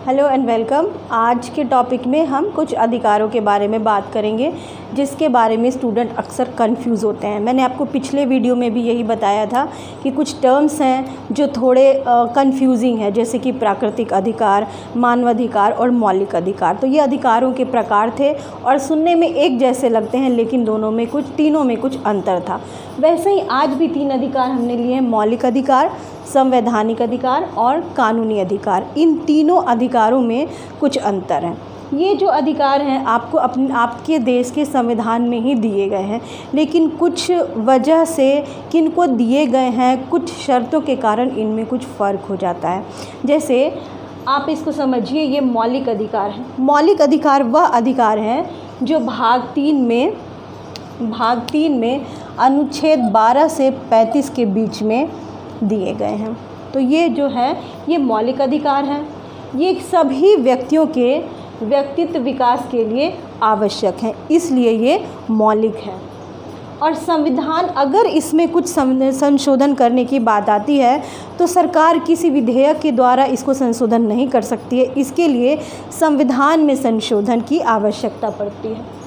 Hello and welcome. आज के topic में हम कुछ अधिकारों के बारे में बात करेंगे जिसके बारे में स्टूडेंट अक्सर कंफ्यूज होते हैं। मैंने आपको पिछले वीडियो में भी यही बताया था कि कुछ टर्म्स हैं जो थोड़े कंफ्यूजिंग है, जैसे कि प्राकृतिक अधिकार, मानवाधिकार और मौलिक अधिकार। तो ये अधिकारों के प्रकार थे और सुनने में एक जैसे लगते हैं, लेकिन तीनों में कुछ अंतर था। वैसे ही आज भी 3 अधिकार हमने लिए हैं: मौलिक अधिकार, संवैधानिक अधिकार और कानूनी अधिकार। इन तीनों अधिकारों में कुछ अंतर हैं। ये जो अधिकार हैं आपको आपके देश के संविधान में ही दिए गए हैं, लेकिन कुछ वजह से किनको दिए गए हैं, कुछ शर्तों के कारण इनमें कुछ फ़र्क हो जाता है। जैसे आप इसको समझिए, ये मौलिक अधिकार है। मौलिक अधिकार वह अधिकार हैं जो भाग 3 में अनुच्छेद 12 से 35 के बीच में दिए गए हैं। तो ये जो है ये मौलिक अधिकार हैं। ये सभी व्यक्तियों के व्यक्तित्व विकास के लिए आवश्यक हैं, इसलिए ये मौलिक है। और संविधान, अगर इसमें कुछ संशोधन करने की बात आती है तो सरकार किसी विधेयक के द्वारा इसको संशोधन नहीं कर सकती है। इसके लिए संविधान में संशोधन की आवश्यकता पड़ती है।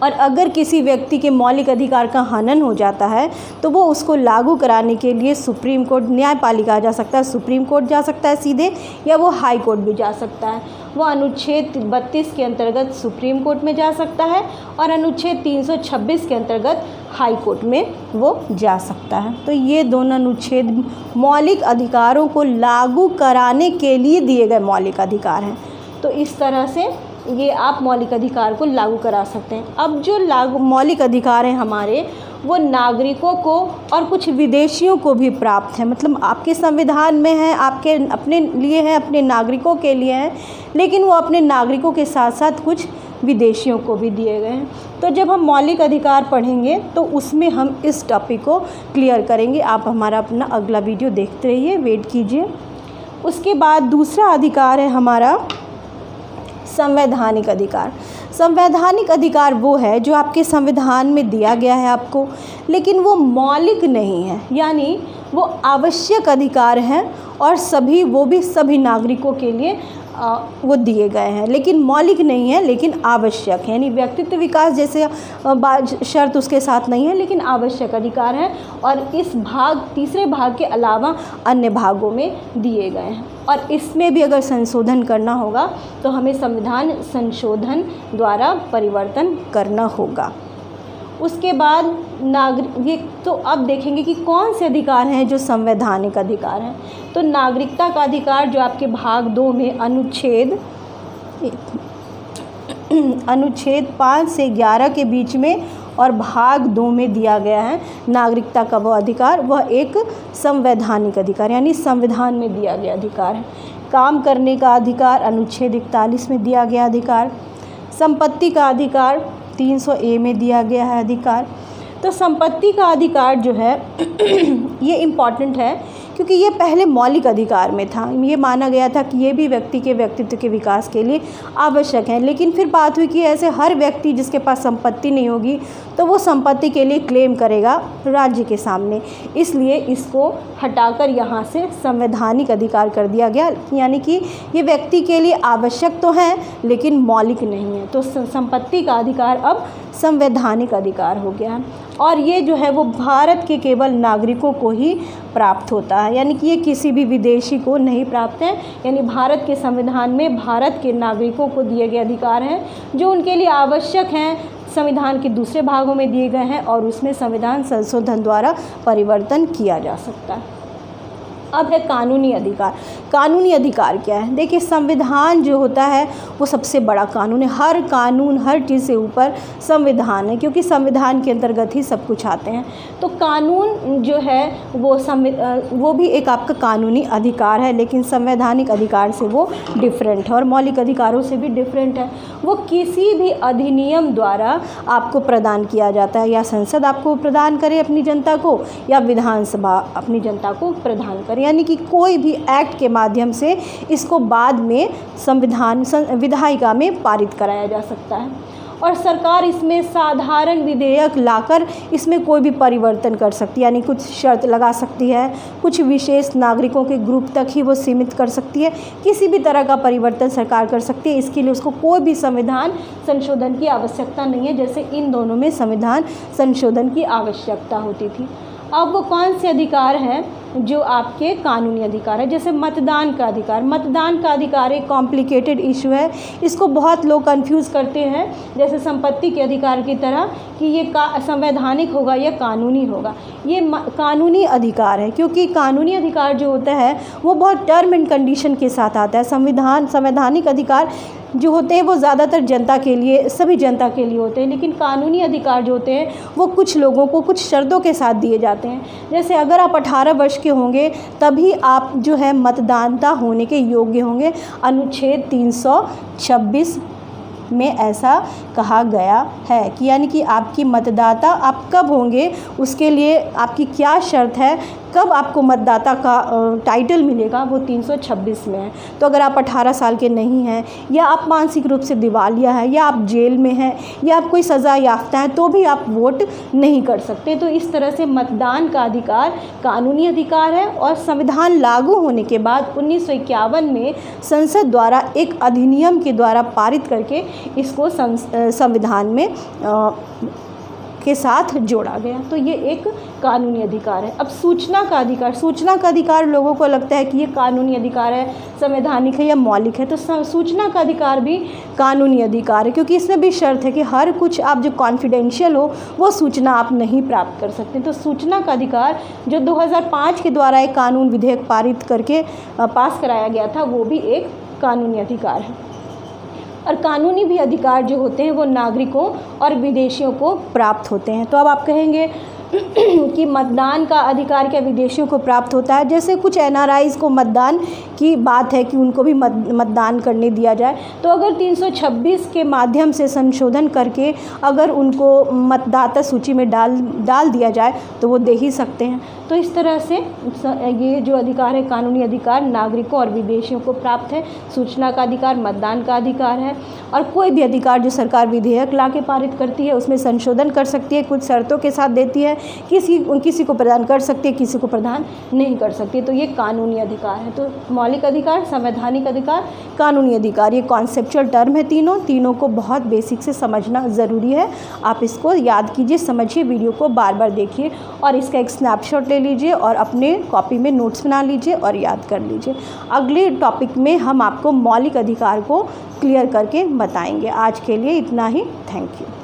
और अगर किसी व्यक्ति के मौलिक अधिकार का हनन हो जाता है तो वो उसको लागू कराने के लिए सुप्रीम कोर्ट, न्यायपालिका जा सकता है, सुप्रीम कोर्ट जा सकता है सीधे, या वो हाई कोर्ट भी जा सकता है। वो अनुच्छेद 32 के अंतर्गत सुप्रीम कोर्ट में जा सकता है और अनुच्छेद 326 के अंतर्गत हाई कोर्ट में वो जा सकता है। तो ये दोनों अनुच्छेद मौलिक अधिकारों को लागू कराने के लिए दिए गए मौलिक अधिकार हैं। तो इस तरह से ये आप मौलिक अधिकार को लागू करा सकते हैं। अब जो मौलिक अधिकार हैं हमारे, वो नागरिकों को और कुछ विदेशियों को भी प्राप्त है। मतलब आपके संविधान में है, आपके अपने लिए है, अपने नागरिकों के लिए है, लेकिन वो अपने नागरिकों के साथ साथ कुछ विदेशियों को भी दिए गए हैं। तो जब हम मौलिक अधिकार पढ़ेंगे तो उसमें हम इस टॉपिक को क्लियर करेंगे। आप हमारा अपना अगला वीडियो देखते रहिए, वेट कीजिए। उसके बाद दूसरा अधिकार है हमारा संवैधानिक अधिकार। संवैधानिक अधिकार वो है जो आपके संविधान में दिया गया है आपको, लेकिन वो मौलिक नहीं है, यानी वो आवश्यक अधिकार हैं और वो भी सभी नागरिकों के लिए वो दिए गए हैं, लेकिन मौलिक नहीं है, लेकिन आवश्यक है। यानी व्यक्तित्व विकास जैसे शर्त उसके साथ नहीं है, लेकिन आवश्यक अधिकार हैं और इस तीसरे भाग के अलावा अन्य भागों में दिए गए हैं। और इसमें भी अगर संशोधन करना होगा तो हमें संविधान संशोधन द्वारा परिवर्तन करना होगा। उसके बाद तो अब देखेंगे कि कौन से अधिकार हैं जो संवैधानिक अधिकार हैं। तो नागरिकता का अधिकार जो आपके भाग 2 में अनुच्छेद 5 से 11 के बीच में और भाग 2 में दिया गया है, नागरिकता का वो अधिकार, वह एक संवैधानिक अधिकार यानी संविधान में दिया गया अधिकार है। काम करने का अधिकार अनुच्छेद 41 में दिया गया अधिकार। संपत्ति का अधिकार 300A में दिया गया है अधिकार। तो संपत्ति का अधिकार जो है ये इम्पॉर्टेंट है क्योंकि ये पहले मौलिक अधिकार में था। ये माना गया था कि ये भी व्यक्ति के व्यक्तित्व के विकास के लिए आवश्यक है, लेकिन फिर बात हुई कि ऐसे हर व्यक्ति जिसके पास संपत्ति नहीं होगी तो वो संपत्ति के लिए क्लेम करेगा राज्य के सामने, इसलिए इसको हटाकर यहाँ से संवैधानिक अधिकार कर दिया गया। यानी कि ये व्यक्ति के लिए आवश्यक तो है लेकिन मौलिक नहीं है। तो संपत्ति का अधिकार अब संवैधानिक अधिकार हो गया है और ये जो है वो भारत के केवल नागरिकों को ही प्राप्त होता है, यानी कि ये किसी भी विदेशी को नहीं प्राप्त है। यानी भारत के संविधान में भारत के नागरिकों को दिए गए अधिकार हैं जो उनके लिए आवश्यक हैं, संविधान के दूसरे भागों में दिए गए हैं और उसमें संविधान संशोधन द्वारा परिवर्तन किया जा सकता है। अब है कानूनी अधिकार। कानूनी अधिकार क्या है? देखिए, संविधान जो होता है वो सबसे बड़ा कानून है। हर कानून, हर चीज़ से ऊपर संविधान है, क्योंकि संविधान के अंतर्गत ही सब कुछ आते हैं। तो कानून जो है वो भी एक आपका कानूनी अधिकार है, लेकिन संवैधानिक अधिकार से वो डिफरेंट है और मौलिक अधिकारों से भी डिफरेंट है। वो किसी भी अधिनियम द्वारा आपको प्रदान किया जाता है, या संसद आपको प्रदान करे अपनी जनता को, या विधानसभा अपनी जनता को प्रदान करे। यानी कि कोई भी एक्ट के माध्यम से इसको बाद में विधायिका में पारित कराया जा सकता है। और सरकार इसमें साधारण विधेयक लाकर इसमें कोई भी परिवर्तन कर सकती है, यानी कुछ शर्त लगा सकती है, कुछ विशेष नागरिकों के ग्रुप तक ही वो सीमित कर सकती है, किसी भी तरह का परिवर्तन सरकार कर सकती है। इसके लिए उसको कोई भी संविधान संशोधन की आवश्यकता नहीं है, जैसे इन दोनों में संविधान संशोधन की आवश्यकता होती थी। अब वो कौन से अधिकार हैं जो आपके कानूनी अधिकार है, जैसे मतदान का अधिकार। मतदान का अधिकार एक कॉम्प्लिकेटेड इशू है, इसको बहुत लोग कंफ्यूज करते हैं जैसे संपत्ति के अधिकार की तरह कि ये संवैधानिक होगा या कानूनी होगा। ये कानूनी अधिकार है, क्योंकि कानूनी अधिकार जो होता है वो बहुत टर्म एंड कंडीशन के साथ आता है। संवैधानिक अधिकार जो होते हैं वो ज़्यादातर जनता के लिए, सभी जनता के लिए होते हैं, लेकिन कानूनी अधिकार जो होते हैं वो कुछ लोगों को कुछ शर्तों के साथ दिए जाते हैं। जैसे अगर आप 18 वर्ष के होंगे तभी आप जो है मतदाता होने के योग्य होंगे, अनुच्छेद 326 में ऐसा कहा गया है कि यानी कि आपकी मतदाता आप कब होंगे, उसके लिए आपकी क्या शर्त है, कब आपको मतदाता का टाइटल मिलेगा, वो 326 में है। तो अगर आप 18 साल के नहीं हैं, या आप मानसिक रूप से दिवालिया हैं, या आप जेल में हैं, या आप कोई सज़ा याफ्ता हैं, तो भी आप वोट नहीं कर सकते। तो इस तरह से मतदान का अधिकार कानूनी अधिकार है, और संविधान लागू होने के बाद 1951 में संसद द्वारा एक अधिनियम के द्वारा पारित करके इसको संविधान में के साथ जोड़ा गया। तो ये एक कानूनी अधिकार है। अब सूचना का अधिकार। सूचना का अधिकार लोगों को लगता है कि ये कानूनी अधिकार है, संवैधानिक है या मौलिक है। तो सूचना का अधिकार भी कानूनी अधिकार है, क्योंकि इसमें भी शर्त है कि हर कुछ आप जो कॉन्फिडेंशियल हो वो सूचना आप नहीं प्राप्त कर सकते। तो सूचना का अधिकार जो 2005 के द्वारा एक कानून विधेयक पारित करके पास कराया गया था, वो भी एक कानूनी अधिकार है। और कानूनी भी अधिकार जो होते हैं वो नागरिकों और विदेशियों को प्राप्त होते हैं। तो अब आप कहेंगे कि मतदान का अधिकार क्या विदेशियों को प्राप्त होता है? जैसे कुछ एनआरआईज़ को मतदान की बात है कि उनको भी मतदान करने दिया जाए, तो अगर 326 के माध्यम से संशोधन करके अगर उनको मतदाता सूची में डाल दिया जाए तो वो दे ही सकते हैं। तो इस तरह से ये जो अधिकार है कानूनी अधिकार नागरिकों और विदेशियों को प्राप्त है। सूचना का अधिकार मतदान का अधिकार है, और कोई भी अधिकार जो सरकार विधेयक ला के पारित करती है उसमें संशोधन कर सकती है, कुछ शर्तों के साथ देती है, किसी को प्रदान कर सकती है, किसी को प्रदान नहीं कर सकती। तो ये कानूनी अधिकार है। तो मौलिक अधिकार, संवैधानिक अधिकार, कानूनी अधिकार, ये कॉन्सेप्चुअल टर्म है। तीनों को बहुत बेसिक से समझना ज़रूरी है। आप इसको याद कीजिए, समझिए, वीडियो को बार बार देखिए और इसका एक स्नैपशॉट ले लीजिए और अपने कॉपी में नोट्स बना लीजिए और याद कर लीजिए। अगले टॉपिक में हम आपको मौलिक अधिकार को क्लियर करके बताएंगे। आज के लिए इतना ही। Thank you.